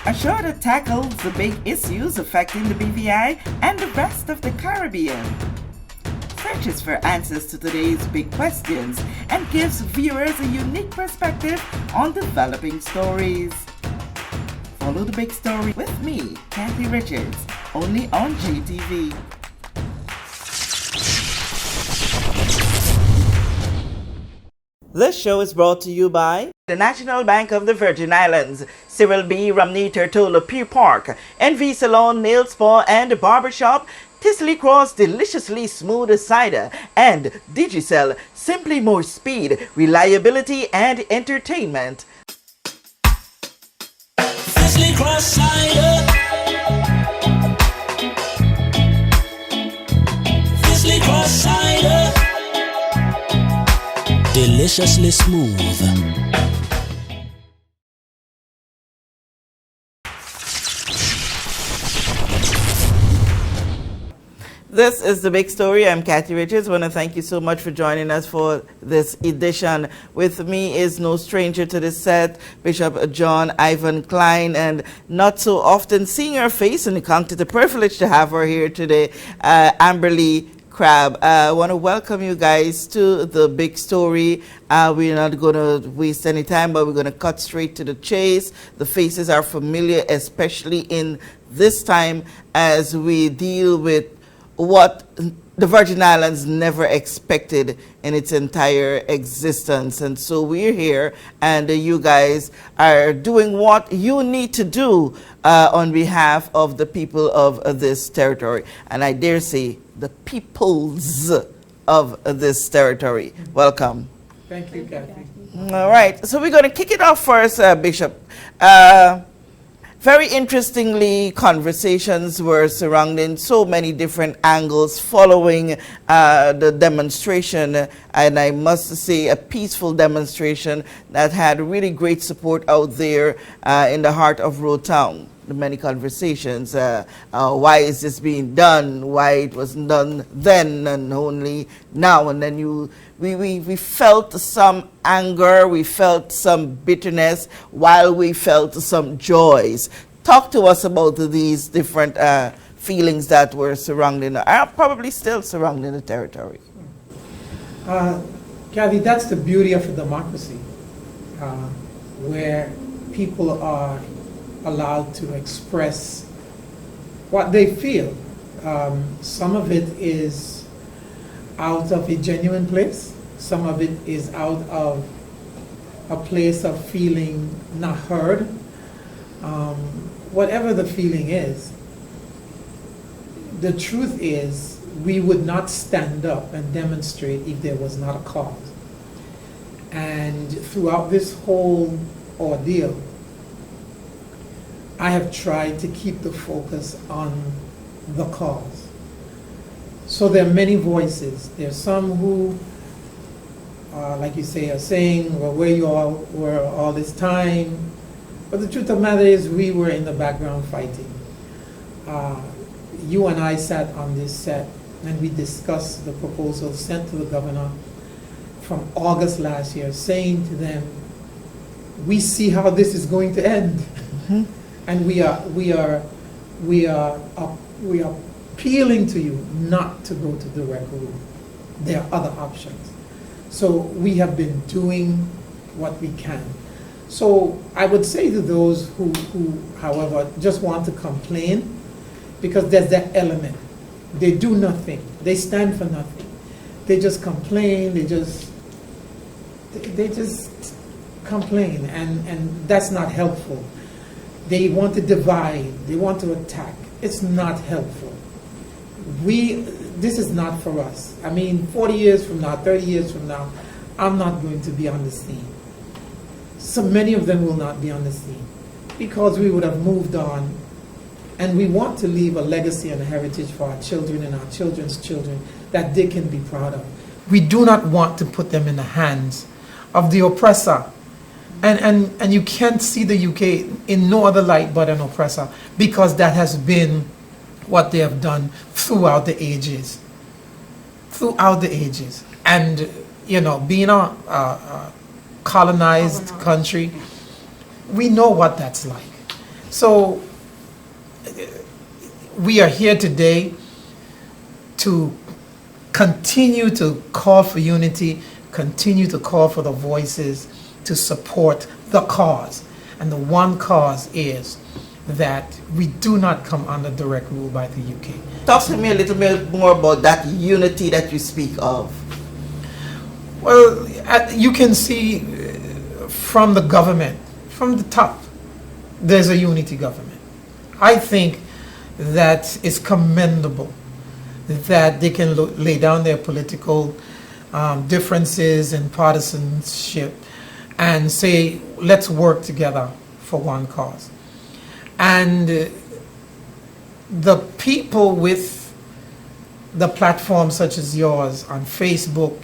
A show that tackles the big issues affecting the BVI and the rest of the Caribbean. Searches for answers to today's big questions and gives viewers a unique perspective on developing stories. Follow the big story with me, Kathy Richards, only on GTV. This show is brought to you by the National Bank of the Virgin Islands, Cyril B. Romney Tertola Pier Park, NV Salon, Nail Spa and Barbershop, Tisley Cross Deliciously Smooth Cider, and Digicel, simply more speed, reliability and entertainment. Tisley Cross Cider. Tisley Cross Cider. Deliciously smooth. This is The Big Story. I'm Kathy Richards. I want to thank you so much for joining us for this edition. With me is no stranger to this set, Bishop John Ivan Klein, and not so often seeing her face, and it's a privilege to have her here today, Amberly Crab. I want to welcome you guys to The Big Story. We're not going to waste any time, but we're going to cut straight to the chase. The faces are familiar, especially in this time as we deal with what the Virgin Islands never expected in its entire existence. And so we're here, and you guys are doing what you need to do on behalf of the people of this territory. And I dare say, the peoples of this territory. Welcome. Thank you, Kathy. All right, so we're going to kick it off first, Bishop. Very interestingly, conversations were surrounding so many different angles following the demonstration, and I must say a peaceful demonstration that had really great support out there in the heart of Road Town. The many conversations, why is this being done, why it wasn't done then and only now, and then we felt some anger, we felt some bitterness, while we felt some joys. Talk to us about these different feelings that were surrounding, are probably still surrounding the territory. Kathy, that's the beauty of a democracy, where people are allowed to express what they feel. Some of it is out of a genuine place. Some of it is out of a place of feeling not heard. Whatever the feeling is, the truth is we would not stand up and demonstrate if there was not a cause. And throughout this whole ordeal, I have tried to keep the focus on the cause. So there are many voices. There's some who, like you say, are saying, well, where you all were all this time. But the truth of the matter is we were in the background fighting. You and I sat on this set and we discussed the proposal sent to the governor from August last year, saying to them, we see how this is going to end. Mm-hmm. And we are appealing to you not to go to direct route. There are other options. So we have been doing what we can. So I would say to those who however, just want to complain, because there's that element. They do nothing. They stand for nothing. They just complain. They just complain, and that's not helpful. They want to divide. They want to attack. It's not helpful. This is not for us. I mean, 40 years from now, 30 years from now, I'm not going to be on the scene. So many of them will not be on the scene because we would have moved on, and we want to leave a legacy and a heritage for our children and our children's children that they can be proud of. We do not want to put them in the hands of the oppressor. And you can't see the UK in no other light but an oppressor, because that has been what they have done throughout the ages. Throughout the ages. And, you know, being a colonized country, we know what that's like. So we are here today to continue to call for unity, continue to call for the voices to support the cause. And the one cause is that we do not come under direct rule by the UK. Talk to me a little bit more about that unity that you speak of. Well, you can see from the government, from the top, there's a unity government. I think that it's commendable that they can lay down their political differences and partisanship and say, let's work together for one cause. And the people with the platforms such as yours on Facebook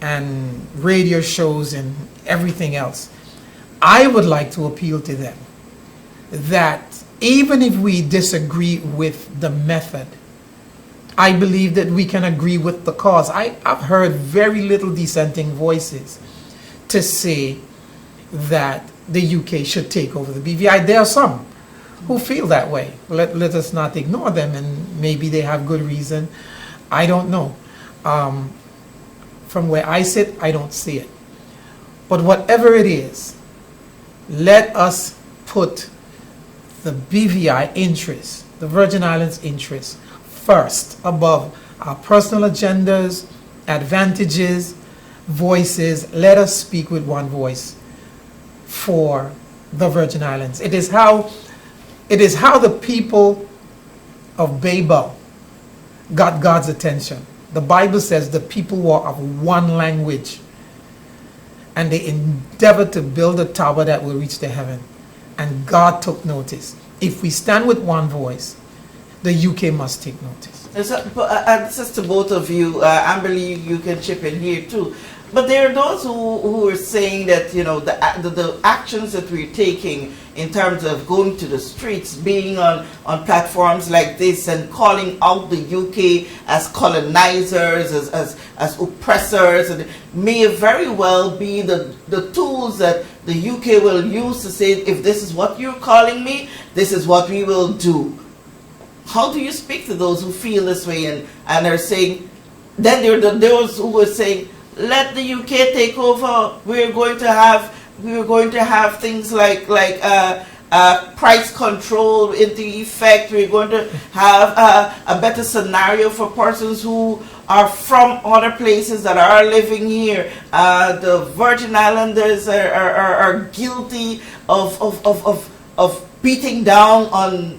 and radio shows and everything else, I would like to appeal to them that even if we disagree with the method, I believe that we can agree with the cause. I've heard very little dissenting voices to say that the UK should take over the BVI. There are some who feel that way. Let us not ignore them, and maybe they have good reason. I don't know. From where I sit, I don't see it. But whatever it is, let us put the BVI interests, the Virgin Islands interests, first above our personal agendas, advantages, voices. Let us speak with one voice for the Virgin Islands. It is how the people of Babel got God's attention. The Bible says the people were of one language, and they endeavored to build a tower that will reach to heaven. And God took notice. If we stand with one voice, the UK must take notice. This is to both of you. Amberly, you can chip in here too. But there are those who are saying that, you know, the actions that we're taking in terms of going to the streets, being on platforms like this and calling out the UK as colonizers, as oppressors, and may very well be the tools that the UK will use to say, if this is what you're calling me, this is what we will do. How do you speak to those who feel this way and are saying, then there are those who are saying, let the UK take over. We're going to have things like price control into effect. We're going to have a better scenario for persons who are from other places that are living here. The Virgin Islanders are guilty of beating down on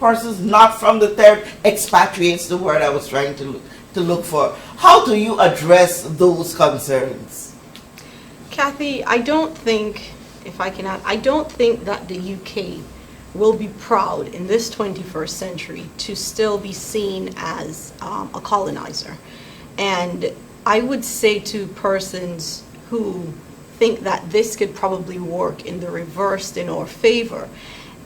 persons not from the territory. Expatriates, the word I was trying to look for. How do you address those concerns? Kathy, I don't think, if I can add, I don't think that the UK will be proud in this 21st century to still be seen as a colonizer. And I would say to persons who think that this could probably work in the reverse in our favor,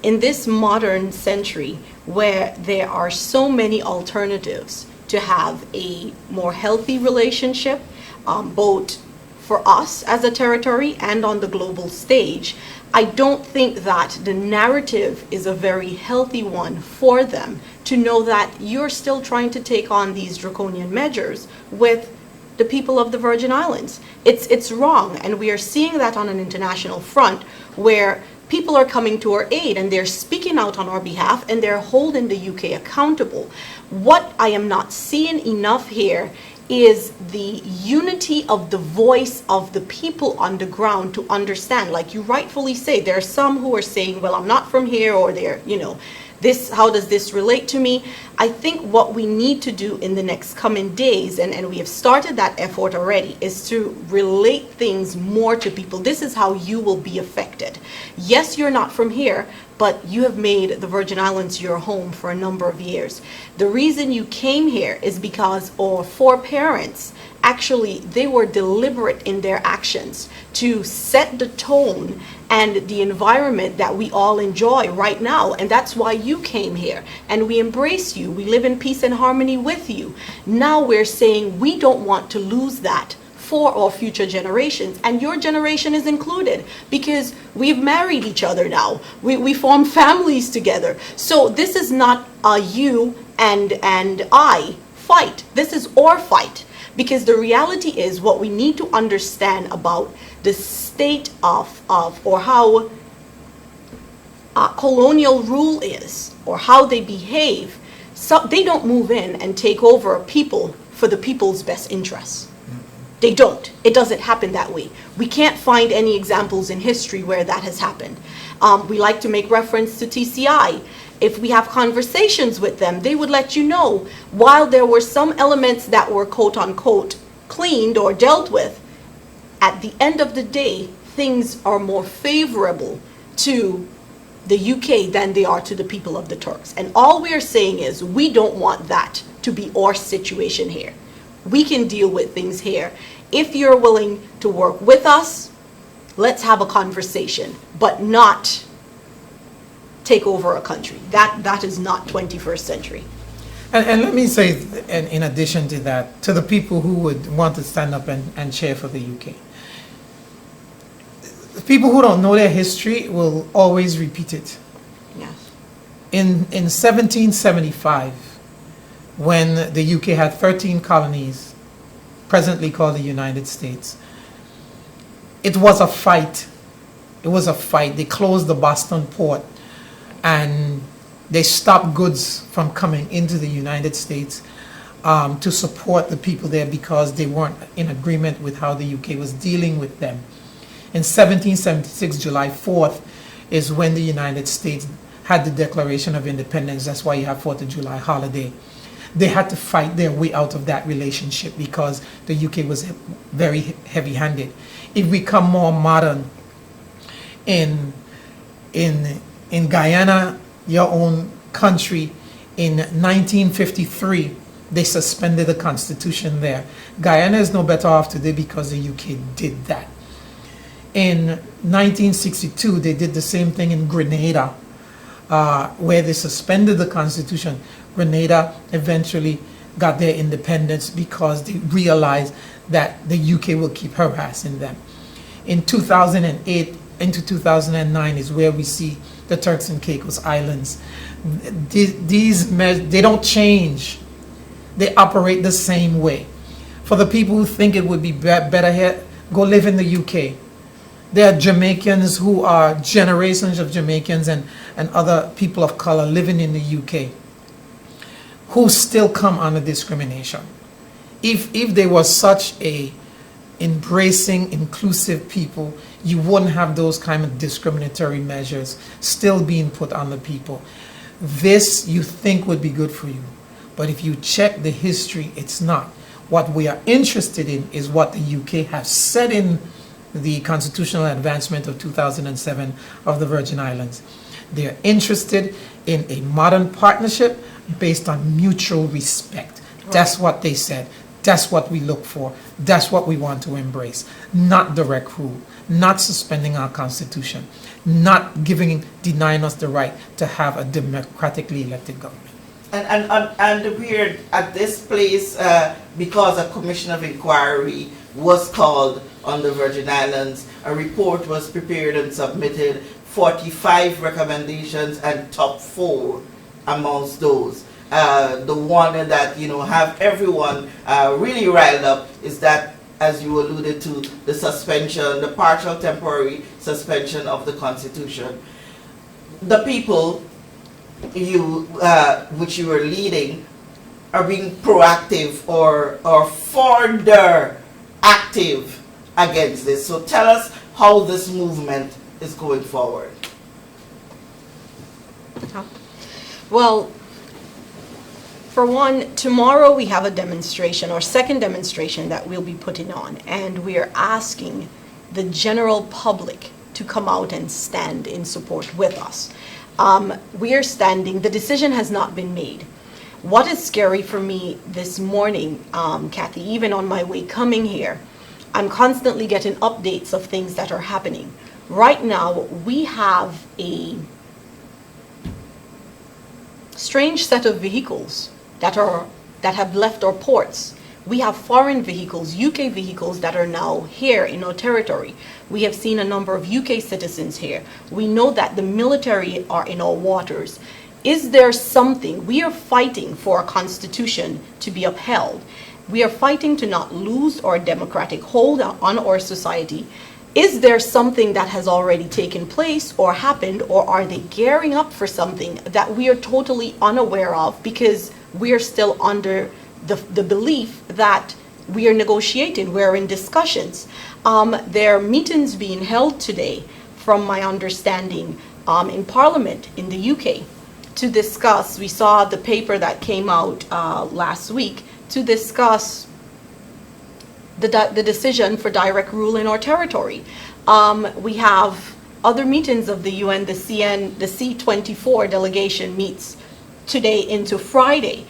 in this modern century where there are so many alternatives to have a more healthy relationship, both for us as a territory and on the global stage, I don't think that the narrative is a very healthy one for them to know that you're still trying to take on these draconian measures with the people of the Virgin Islands. It's wrong, and we are seeing that on an international front where people are coming to our aid and they're speaking out on our behalf and they're holding the UK accountable. What I am not seeing enough here is the unity of the voice of the people on the ground to understand. Like you rightfully say, there are some who are saying, well, I'm not from here, or they're, you know, this, how does this relate to me? I think what we need to do in the next coming days, and we have started that effort already, is to relate things more to people. This is how you will be affected. Yes, you're not from here, but you have made the Virgin Islands your home for a number of years. The reason you came here is because our foreparents, actually, they were deliberate in their actions to set the tone and the environment that we all enjoy right now. And that's why you came here. And we embrace you. We live in peace and harmony with you. Now we're saying we don't want to lose that for our future generations, and your generation is included because we've married each other now. We form families together. So this is not a you and I fight. This is our fight, because the reality is what we need to understand about the state of or how colonial rule is, or how they behave. So they don't move in and take over people for the people's best interests. They don't. It doesn't happen that way. We can't find any examples in history where that has happened. We like to make reference to TCI. If we have conversations with them, they would let you know, while there were some elements that were quote unquote cleaned or dealt with, at the end of the day, things are more favorable to the UK than they are to the people of the Turks. And all we're saying is we don't want that to be our situation here. We can deal with things here. If you're willing to work with us, let's have a conversation, but not take over a country. That is not 21st century. And let me say, in addition to that, to the people who would want to stand up and cheer for the UK, people who don't know their history will always repeat it. Yes. In 1775, when the UK had 13 colonies, presently called the United States, it was a fight. It was a fight. They closed the Boston port and they stopped goods from coming into the United States to support the people there because they weren't in agreement with how the UK was dealing with them. In 1776, July 4th, is when the United States had the Declaration of Independence. That's why you have 4th of July holiday. They had to fight their way out of that relationship because the UK was very heavy-handed. If we come more modern, in Guyana, your own country, in 1953, they suspended the constitution there. Guyana is no better off today because the UK did that. In 1962, they did the same thing in Grenada, where they suspended the constitution. Grenada eventually got their independence because they realized that the UK will keep harassing them. In 2008 into 2009 is where we see the Turks and Caicos Islands. They don't change. They operate the same way. For the people who think it would be better here, go live in the UK. There are Jamaicans who are generations of Jamaicans and other people of color living in the UK who still come under discrimination. If they were such a embracing, inclusive people, you wouldn't have those kind of discriminatory measures still being put on the people. This you think would be good for you, but if you check the history, it's not. What we are interested in is what the UK has said in the constitutional advancement of 2007 of the Virgin Islands. They are interested in a modern partnership based on mutual respect. Right. That's what they said. That's what we look for. That's what we want to embrace. Not direct rule, not suspending our constitution, not denying us the right to have a democratically elected government. And we're at this place because a commission of inquiry was called on the Virgin Islands. A report was prepared and submitted, 45 recommendations, and top 4 amongst those. The one that have everyone really riled up is that, as you alluded to, the suspension, the partial temporary suspension of the Constitution. The people which you are leading are being proactive or further active against this. So tell us how this movement is going forward. Well, for one, tomorrow we have a demonstration, our second demonstration that we'll be putting on, and we are asking the general public to come out and stand in support with us. We are standing, the decision has not been made. What is scary for me this morning, Kathy, even on my way coming here, I'm constantly getting updates of things that are happening. Right now, we have a strange set of vehicles that have left our ports. We have foreign vehicles, UK vehicles that are now here in our territory. We have seen a number of UK citizens here. We know that the military are in our waters. Is there something, we are fighting for a constitution to be upheld. We are fighting to not lose our democratic hold on our society. Is there something that has already taken place or happened, or are they gearing up for something that we are totally unaware of because we are still under the belief that we are negotiating, we're in discussions? There are meetings being held today, from my understanding, in Parliament in the UK to discuss, we saw the paper that came out last week, to discuss the decision for direct rule in our territory. We have other meetings of the UN, the C24 delegation meets today into Friday.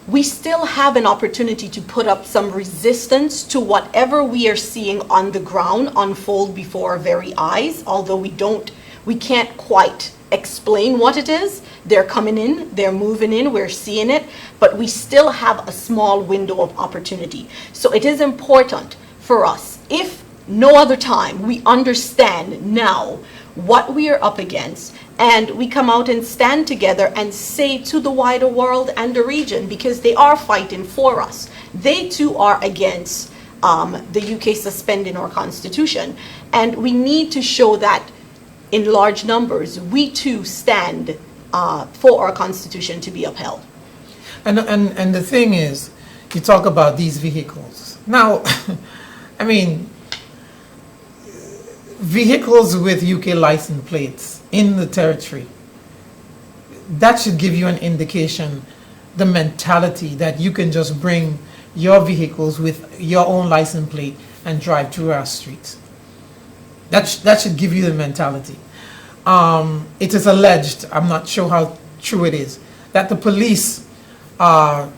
We still have an opportunity to put up some resistance to whatever we are seeing on the ground unfold before our very eyes, although we can't quite explain what it is. They're coming in, they're moving in, we're seeing it, but we still have a small window of opportunity. So it is important for us, if no other time, we understand now what we are up against, and we come out and stand together and say to the wider world and the region, because they are fighting for us. They too are against the UK suspending our constitution, and we need to show that in large numbers, we too stand for our constitution to be upheld. And the thing is, you talk about these vehicles. Now, I mean, vehicles with UK license plates in the territory, that should give you an indication, the mentality that you can just bring your vehicles with your own license plate and drive through our streets. That should give you the mentality. It is alleged, I'm not sure how true it is, that the police are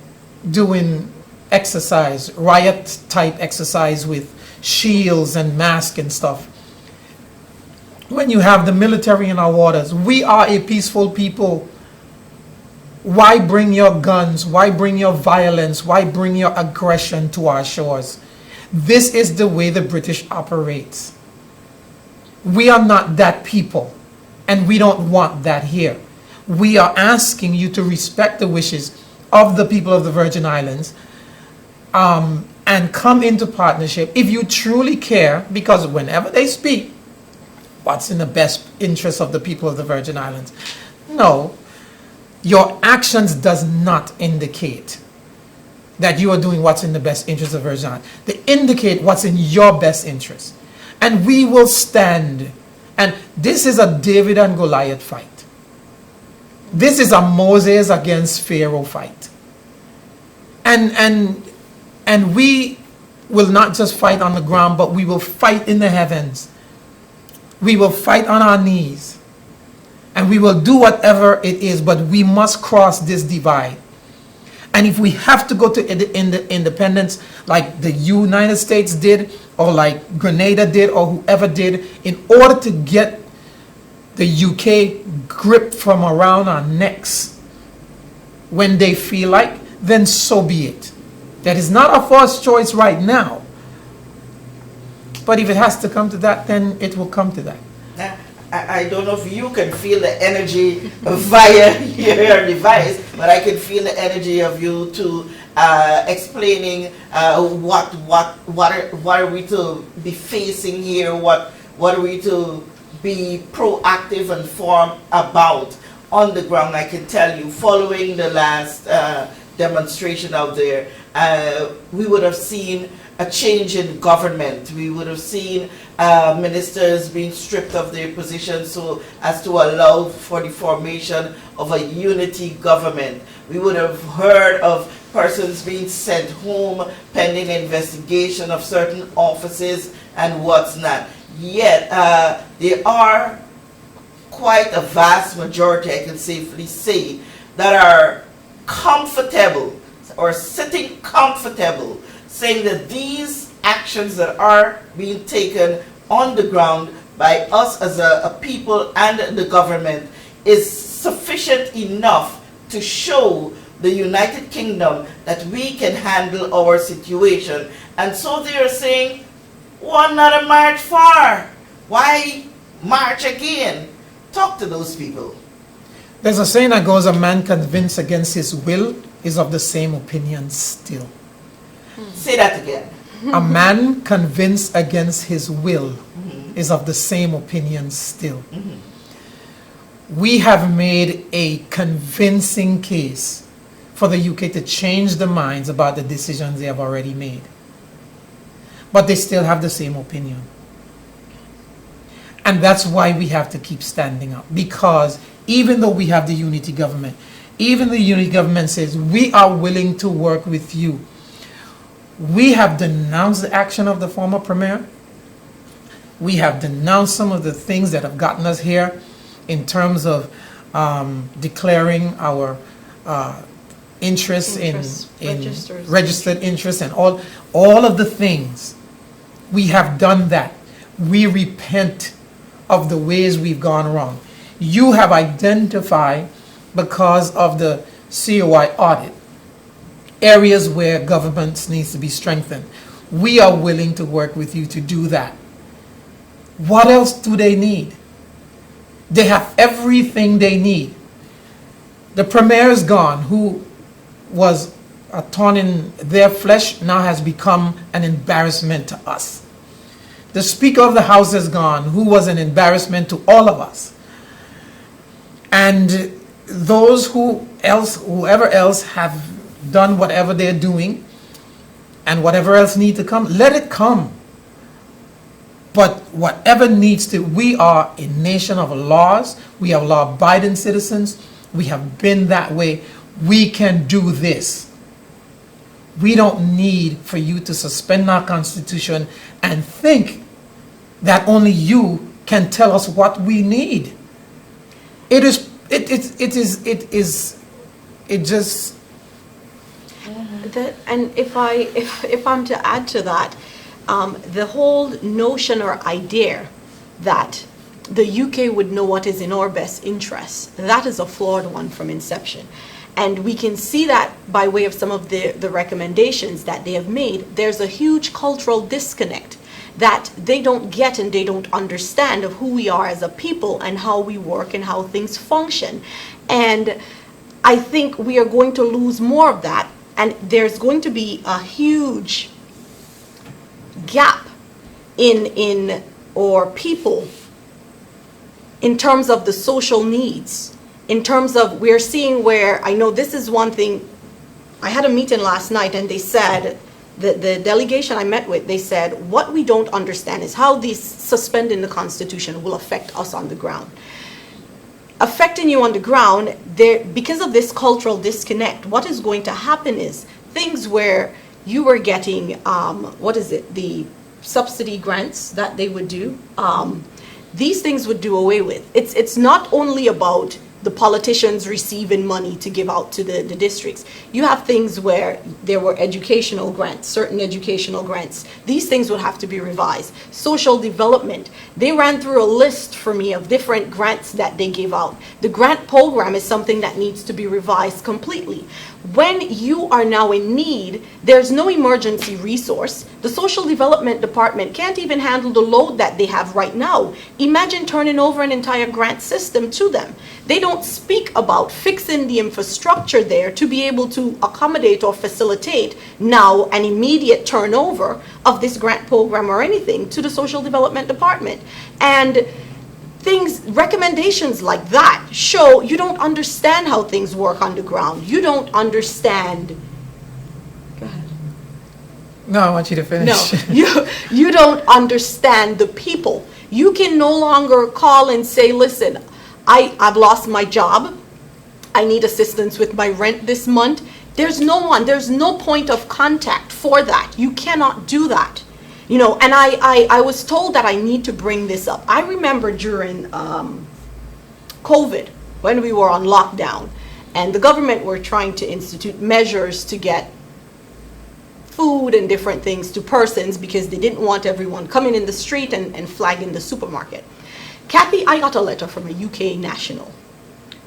doing exercise, riot type exercise with shields and masks and stuff. When you have the military in our waters, we are a peaceful people. Why bring your guns? Why bring your violence? Why bring your aggression to our shores? This is the way the British operates. We are not that people, and we don't want that here. We are asking you to respect the wishes of the people of the Virgin Islands and come into partnership if you truly care, because whenever they speak, what's in the best interest of the people of the Virgin Islands? No, your actions does not indicate that you are doing what's in the best interest of the Virgin Islands. They indicate what's in your best interest. And we will stand. And this is a David and Goliath fight. This is a Moses against Pharaoh fight. And we will not just fight on the ground, but we will fight in the heavens. We will fight on our knees. And we will do whatever it is, but we must cross this divide. And if we have to go to independence like the United States did, or like Grenada did, or whoever did, in order to get the UK grip from around our necks when they feel like, then so be it. That is not our first choice right now. But if it has to come to that, then it will come to that. I don't know if you can feel the energy via your device, but I can feel the energy of you to explaining what are we to be facing here, what are we to be proactive and form about on the ground. I can tell you, following the last demonstration out there, we would have seen a change in government. We would have seen ministers being stripped of their positions so as to allow for the formation of a unity government. We would have heard of persons being sent home pending investigation of certain offices and what's not. Yet there are quite a vast majority, I can safely say, that are comfortable or sitting comfortable, saying that these actions that are being taken on the ground by us as a people and the government is sufficient enough to show the United Kingdom that we can handle our situation. And so they are saying, why not a march far? Why march again? Talk to those people. There's a saying that goes, a man convinced against his will is of the same opinion still. Say that again. A man convinced against his will is of the same opinion still. We have made a convincing case for the UK to change their minds about the decisions they have already made. But they still have the same opinion. And that's why we have to keep standing up. Because even though we have the unity government, even the unity government says, we are willing to work with you. We have denounced the action of the former premier. We have denounced some of the things that have gotten us here in terms of declaring our interests in registered interests and all of the things. We have done that. We repent of the ways we've gone wrong. You have identified, because of the CoI audit, areas where governments needs to be strengthened. We are willing to work with you to do that. What else do they need? They have everything they need. The premier is gone, who was a thorn in their flesh, now has become an embarrassment to us. The Speaker of the House is gone, who was an embarrassment to all of us. And those whoever else have done whatever they're doing, and whatever else need to come, let it come. But whatever needs to, we are a nation of laws. We are law-abiding citizens. We have been that way. We can do this. We don't need for you to suspend our Constitution and think that only you can tell us what we need. It just. And if I'm to add to that, the whole notion or idea that the UK would know what is in our best interests, that is a flawed one from inception. And we can see that by way of some of the recommendations that they have made. There's a huge cultural disconnect that they don't get and they don't understand of who we are as a people and how we work and how things function. And I think we are going to lose more of that. And there's going to be a huge gap in our people in terms of the social needs, in terms of we're seeing where, I know this is one thing, I had a meeting last night and they said, the delegation I met with, they said, what we don't understand is how this suspending the Constitution will affect us on the ground. Affecting you on the ground, because of this cultural disconnect, what is going to happen is things where you were getting, the subsidy grants that they would do, these things would do away with. It's not only about the politicians receiving money to give out to the districts. You have things where there were educational grants, certain educational grants. These things would have to be revised. Social development. They ran through a list for me of different grants that they gave out. The grant program is something that needs to be revised completely. When you are now in need, there's no emergency resource. The social development department can't even handle the load that they have right now. Imagine turning over an entire grant system to them. They don't speak about fixing the infrastructure there to be able to accommodate or facilitate now an immediate turnover of this grant program or anything to the social development department. And recommendations like that show you don't understand how things work on the ground. You don't understand. Go ahead. No, I want you to finish. No, you don't understand the people. You can no longer call and say, listen, I've lost my job. I need assistance with my rent this month. There's no point of contact for that. You cannot do that. You know, and I was told that I need to bring this up. I remember during COVID, when we were on lockdown, and the government were trying to institute measures to get food and different things to persons because they didn't want everyone coming in the street and flagging the supermarket. Kathy, I got a letter from a UK national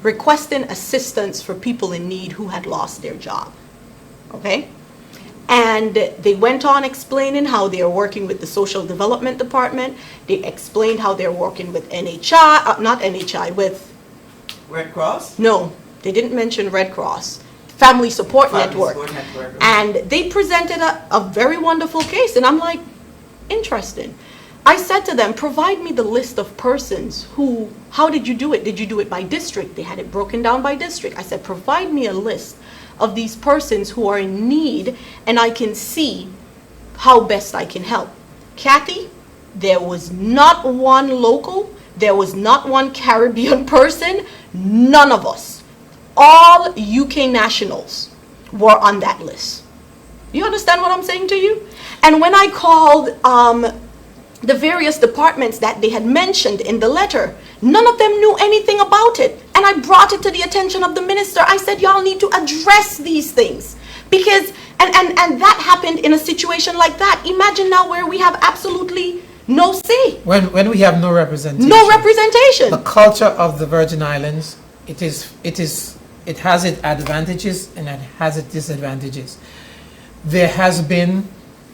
requesting assistance for people in need who had lost their job. Okay? And they went on explaining how they are working with the Social Development Department. They explained how they're working with NHI, not NHI, with... Red Cross? No, they didn't mention Red Cross. Family Support Network. Network. And they presented a very wonderful case. And I'm like, interesting. I said to them, provide me the list of persons who, how did you do it? Did you do it by district? They had it broken down by district. I said, provide me a list of these persons who are in need, and I can see how best I can help. Kathy, there was not one local, there was not one Caribbean person, none of us. All UK nationals were on that list. You understand what I'm saying to you? And when I called the various departments that they had mentioned in the letter, none of them knew anything about it. And I brought it to the attention of the minister. I said, y'all need to address these things. Because, and that happened in a situation like that. Imagine now where we have absolutely no say. When we have no representation. No representation. The culture of the Virgin Islands, it has its advantages and it has its disadvantages. There has been,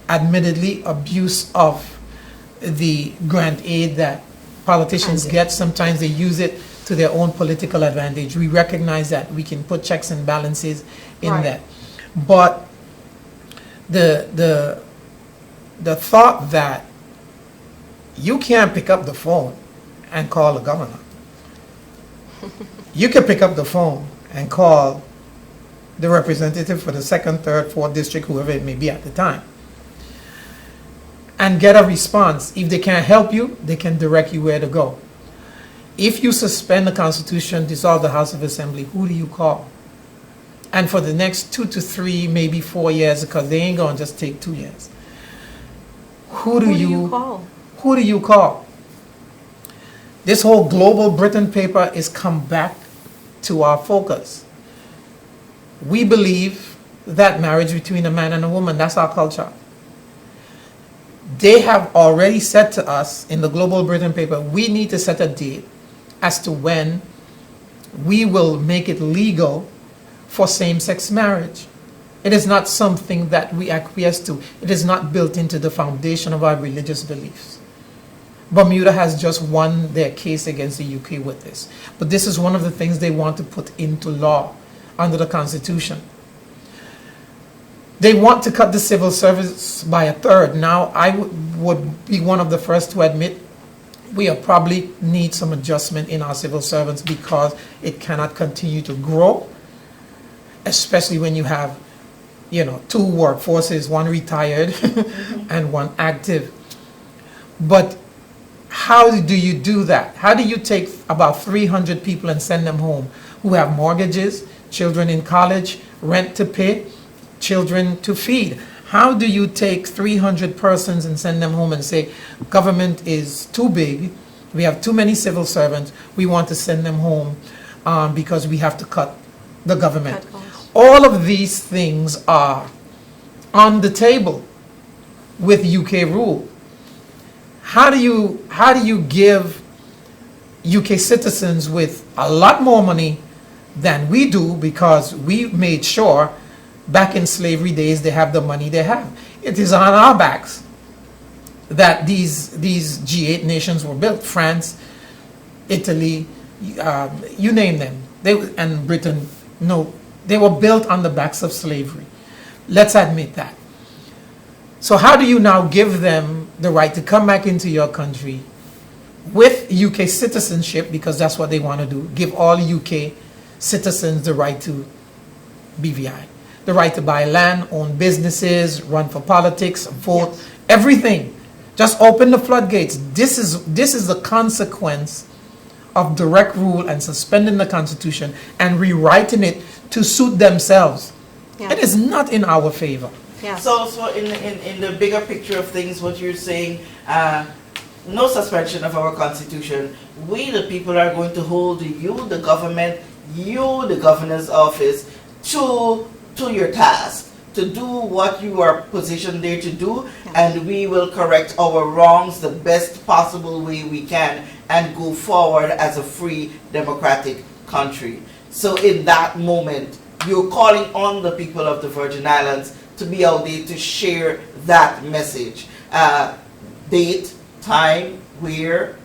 admittedly, abuse of the grant aid that politicians get. Sometimes they use it to their own political advantage. We recognize that. We can put checks and balances in Right. that. But the thought that you can't pick up the phone and call the governor. You can pick up the phone and call the representative for the 2nd, 3rd, 4th district, whoever it may be at the time, and get a response. If they can't help you, they can direct you where to go. If you suspend the Constitution, dissolve the House of Assembly, who do you call? And for the next 2 to 3, maybe 4 years, because they ain't going to just take 2 years. Who do you call? Who do you call? This whole Global Britain paper is come back to our focus. We believe that marriage between a man and a woman, that's our culture. They have already said to us in the Global Britain paper, we need to set a date as to when we will make it legal for same-sex marriage. It is not something that we acquiesce to. It is not built into the foundation of our religious beliefs. Bermuda has just won their case against the UK with this. But this is one of the things they want to put into law under the Constitution. They want to cut the civil service by a third. Now, I would be one of the first to admit we probably need some adjustment in our civil servants because it cannot continue to grow, especially when you have, two workforces, one retired and one active. But how do you do that? How do you take about 300 people and send them home who have mortgages, children in college, rent to pay, children to feed? How do you take 300 persons and send them home and say, government is too big, we have too many civil servants, we want to send them home because we have to cut the government? All of these things are on the table with UK rule. How do you give UK citizens with a lot more money than we do, because we made sure back in slavery days they have the money they have? It is on our backs that these G8 nations were built. France, Italy, you name them, and Britain. No, they were built on the backs of slavery. Let's admit that. So how do you now give them the right to come back into your country with UK citizenship, because that's what they want to do, give all UK citizens the right to BVI, the right to buy land, own businesses, run for politics, vote, everything. Just open the floodgates. This is the consequence of direct rule and suspending the Constitution and rewriting it to suit themselves. It is not in our favor. So in the bigger picture of things, what you're saying, no suspension of our Constitution. We, the people, are going to hold you, the government, you, the governor's office, to your task, to do what you are positioned there to do, and we will correct our wrongs the best possible way we can. and go forward as a free democratic country. So in that moment, you're calling on the people of the Virgin Islands to be out there to share that message. Date, time, where?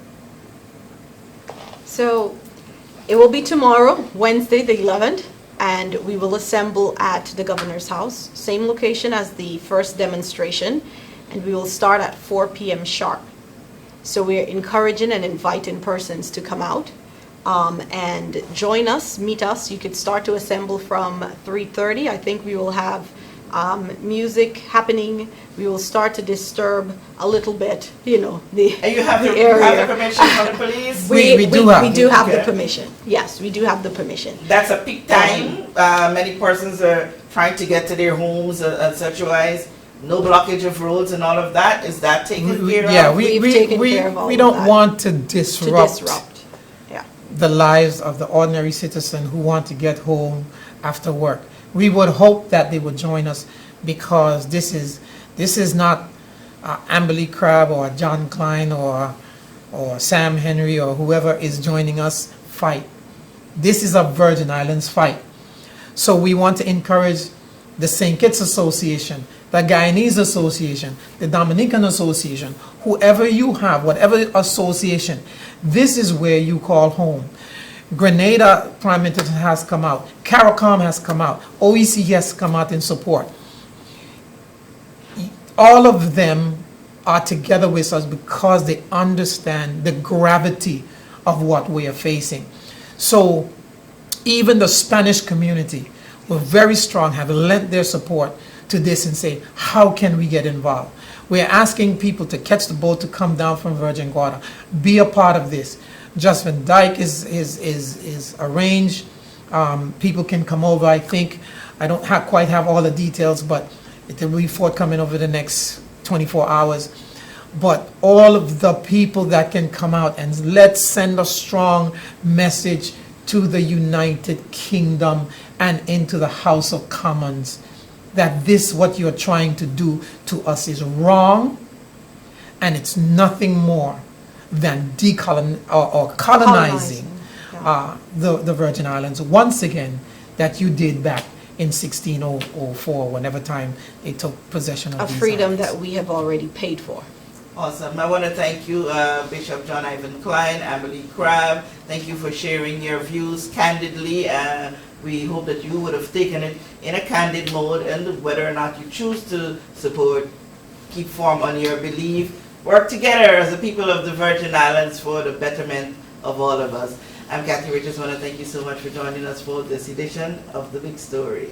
So it will be tomorrow, Wednesday the 11th, and we will assemble at the Governor's House, same location as the first demonstration, and we will start at 4 p.m. sharp. So we're encouraging and inviting persons to come out and join us, meet us. You could start to assemble from 3:30. I think we will have music happening. We will start to disturb a little bit, you know, the And you have, the you have area. the permission from the police? We do have. the Okay. permission. Yes, we do have the permission. That's a peak time. Many persons are trying to get to their homes and such wise. No blockage of roads and all of that. Is that taken care Yeah, of? We've taken care of all we of don't that. want to To disrupt disrupt. Yeah. the lives of the ordinary citizen who want to get home after work. We would hope that they would join us, because this is not Amberly Crabb or John Klein or Sam Henry or whoever is joining us fight. This is a Virgin Islands fight. So we want to encourage the St. Kitts Association, the Guyanese Association, the Dominican Association, whoever you have, whatever association, this is where you call home. Grenada Prime Minister has come out, CARICOM has come out, OEC has come out in support. All of them are together with us because they understand the gravity of what we are facing. So even the Spanish community were very strong, have lent their support to this and say, how can we get involved? We're asking people to catch the boat to come down from Virgin Gorda, be a part of this. Just Van Dyke is arranged. People can come over. I think I don't quite have all the details, but it will be forthcoming over the next 24 hours. But all of the people that can come out, and let's send a strong message to the United Kingdom and into the House of Commons that this, what you're trying to do to us, is wrong, and it's nothing more than colonizing the Virgin Islands once again, that you did back in 1604, whenever time they took possession of A these freedom islands. that we have already paid for. Awesome. I want to thank you, Bishop John Ivan Klein, Amberly Crabb. Thank you for sharing your views candidly. We hope that you would have taken it in a candid mode, and whether or not you choose to support, keep firm on your belief, work together as the people of the Virgin Islands for the betterment of all of us. I'm Kathy Richards. I want to thank you so much for joining us for this edition of The Big Story.